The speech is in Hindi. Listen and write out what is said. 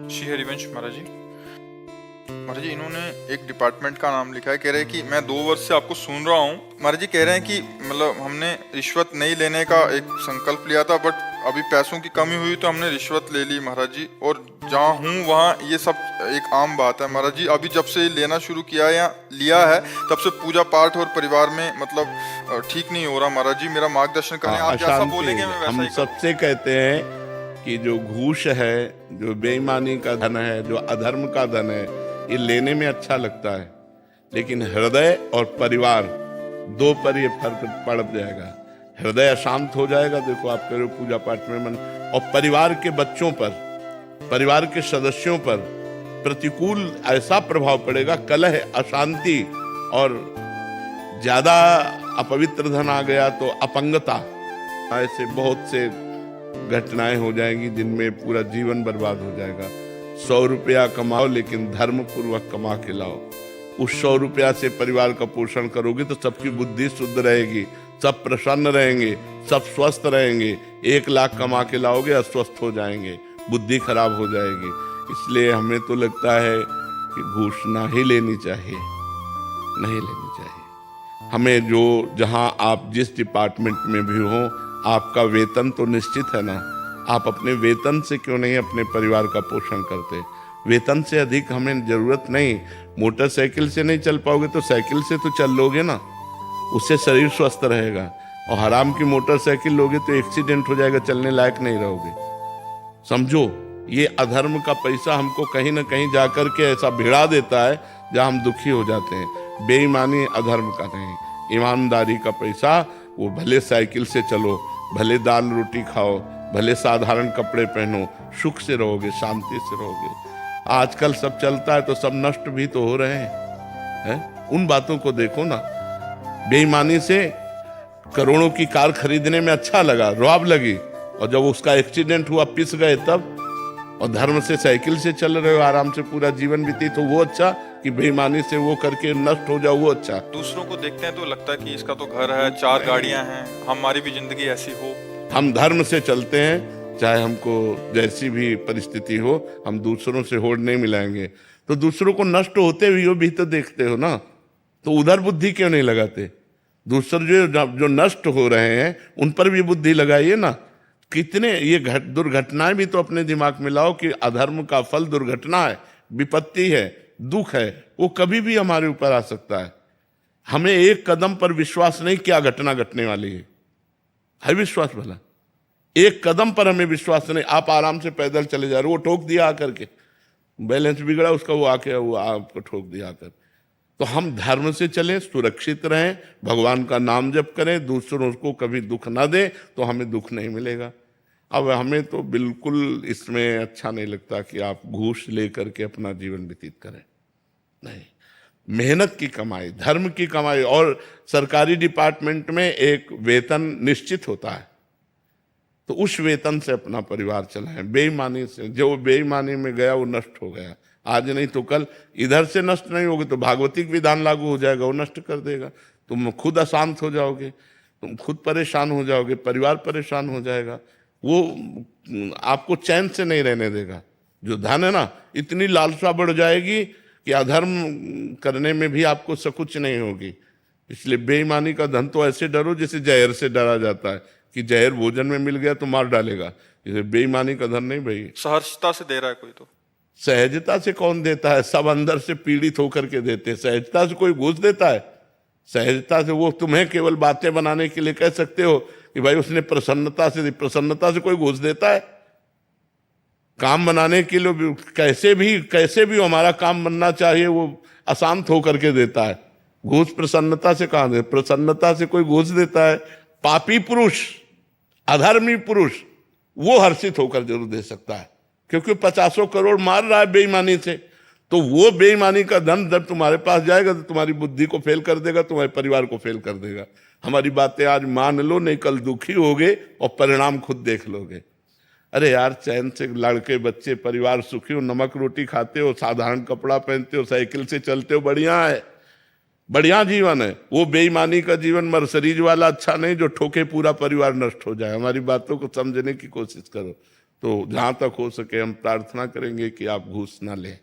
श्री हरिवंश महाराज जी। महाराज जी, इन्होंने एक डिपार्टमेंट का नाम लिखा है। कह रहे हैं कि मैं 2 वर्ष से आपको सुन रहा हूँ। महाराज जी कह रहे हैं कि मतलब हमने रिश्वत नहीं लेने का एक संकल्प लिया था, बट अभी पैसों की कमी हुई तो हमने रिश्वत ले ली महाराज जी। और जहाँ हूँ वहाँ ये सब एक आम बात है महाराज जी। अभी जब से लेना शुरू किया या लिया है तब से पूजा पाठ और परिवार में मतलब ठीक नहीं हो रहा महाराज जी। मेरा मार्गदर्शन करें। आप जैसा अशांति। बोलेंगे मैं वैसा हम ही करूँ। सबसे कहते हैं कि जो घूस है, जो बेईमानी का धन है, जो अधर्म का धन है, ये लेने में अच्छा लगता है, लेकिन हृदय और परिवार दो पर ये फर्क पड़ जाएगा। हृदय अशांत हो जाएगा, देखो आप कह रहे हो पूजा पाठ में मन, और परिवार के बच्चों पर, परिवार के सदस्यों पर प्रतिकूल ऐसा प्रभाव पड़ेगा, कलह, अशांति, और ज्यादा अपवित्र धन आ गया तो अपंगता, ऐसे बहुत से घटनाएं हो जाएंगी जिनमें पूरा जीवन बर्बाद हो जाएगा। 100 रुपया कमाओ लेकिन धर्म पूर्वक कमा के लाओ। उस 100 रुपया से परिवार का पोषण करोगे तो सबकी बुद्धि शुद्ध रहेगी, सब प्रसन्न रहेंगे, सब स्वस्थ रहेंगे। 1 लाख कमा के लाओगे, अस्वस्थ हो जाएंगे, बुद्धि खराब हो जाएगी। इसलिए हमें तो लगता है कि घूस ना ही लेनी चाहिए, नहीं लेनी चाहिए। हमें जो, जहां आप जिस डिपार्टमेंट में भी हो, आपका वेतन तो निश्चित है ना। आप अपने वेतन से क्यों नहीं अपने परिवार का पोषण करते? वेतन से अधिक हमें जरूरत नहीं। मोटरसाइकिल से नहीं चल पाओगे तो साइकिल से तो चल लोगे ना, उससे शरीर स्वस्थ रहेगा। और हराम की मोटरसाइकिल लोगे तो एक्सीडेंट हो जाएगा, चलने लायक नहीं रहोगे। समझो, ये अधर्म का पैसा हमको कहीं ना कहीं जाकर के ऐसा भिड़ा देता है जहां हम दुखी हो जाते हैं। बेईमानी अधर्म का नहीं, ईमानदारी का पैसा, वो भले साइकिल से चलो, भले दाल रोटी खाओ, भले साधारण कपड़े पहनो, सुख से रहोगे, शांति से रहोगे। आजकल सब चलता है तो सब नष्ट भी तो हो रहे हैं। उन बातों को देखो ना। बेईमानी से करोड़ों की कार खरीदने में अच्छा लगा, रुआब लगी, और जब उसका एक्सीडेंट हुआ, पिस गए तब। और धर्म से साइकिल से चल रहे हो, आराम से पूरा जीवन व्यतीत हो, वो अच्छा कि बेईमानी से वो करके नष्ट हो जाओ, वो अच्छा? दूसरों को देखते हैं तो लगता है कि इसका तो घर है, 4 गाड़ियां हैं, हमारी भी जिंदगी ऐसी हो। हम धर्म से चलते हैं, चाहे हमको जैसी भी परिस्थिति हो, हम दूसरों से होड़ नहीं मिलाएंगे। तो दूसरों को नष्ट होते हुए भी तो देखते हो ना, तो उधर बुद्धि क्यों नहीं लगाते? दूसरे जो नष्ट हो रहे हैं उन पर भी बुद्धि लगाइए ना। कितने ये दुर्घटनाएं भी तो अपने दिमाग में लाओ कि अधर्म का फल दुर्घटना है, विपत्ति है, दुख है, वो कभी भी हमारे ऊपर आ सकता है। हमें एक कदम पर विश्वास नहीं, क्या घटना घटने वाली है विश्वास भला? एक कदम पर हमें विश्वास नहीं। आप आराम से पैदल चले जा रहे हो, वो ठोक दिया आकर के, बैलेंस बिगड़ा उसका, वो आके वो आपको ठोक दिया आकर। तो हम धर्म से चलें, सुरक्षित रहें, भगवान का नाम जप करें, दूसरों को कभी दुख ना दें, तो हमें दुख नहीं मिलेगा। अब हमें तो बिल्कुल इसमें अच्छा नहीं लगता कि आप घूस लेकर के अपना जीवन व्यतीत करें। नहीं, मेहनत की कमाई, धर्म की कमाई। और सरकारी डिपार्टमेंट में एक वेतन निश्चित होता है, तो उस वेतन से अपना परिवार चलाएं। बेईमानी से, जो बेईमानी में गया वो नष्ट हो गया, आज नहीं तो कल। इधर से नष्ट नहीं होगे तो भागवतिक विधान लागू हो जाएगा, वो नष्ट कर देगा। तुम खुद अशांत हो जाओगे, तुम खुद परेशान हो जाओगे, परिवार परेशान हो जाएगा, वो आपको चैन से नहीं रहने देगा। जो धन है ना, इतनी लालसा बढ़ जाएगी कि अधर्म करने में भी आपको सकुच नहीं होगी। इसलिए बेईमानी का धन तो ऐसे डरो जैसे जहर से डरा जाता है कि जहर भोजन में मिल गया तो मार डालेगा। इसलिए बेईमानी का धन नहीं भाई। सहर्षता से दे रहा है कोई तो। सहजता से कौन देता है? सब अंदर से पीड़ित होकर के देते हैं। सहजता से कोई घूस देता है? सहजता से वो तुम्हें केवल बातें बनाने के लिए कह सकते हो कि भाई उसने प्रसन्नता से दी। प्रसन्नता से कोई घूस देता है? काम बनाने के लिए कैसे भी हमारा काम बनना चाहिए, वो अशांत होकर के देता है। घूस प्रसन्नता से कहां दे? प्रसन्नता से कोई घूस देता है? पापी पुरुष, अधर्मी पुरुष, वो हर्षित होकर जरूर दे सकता है, क्योंकि 50 करोड़ मार रहा है बेईमानी से। तो वो बेईमानी का धन जब तुम्हारे पास जाएगा तो तुम्हारी बुद्धि को फेल कर देगा, तुम्हारे परिवार को फेल कर देगा। हमारी बातें आज मान लो, नहीं कल दुखी होगे और परिणाम खुद देख लोगे। अरे यार, चैन से लड़के बच्चे परिवार सुखी हो, नमक रोटी खाते हो, साधारण कपड़ा पहनते हो, साइकिल से चलते हो, बढ़िया है, बढ़िया जीवन है। वो बेईमानी का जीवन मर्सरीज वाला अच्छा नहीं, जो ठोके पूरा परिवार नष्ट हो जाए। हमारी बातों को समझने की कोशिश करो। तो जहां तक हो सके हम प्रार्थना करेंगे कि आप घूस ना लें।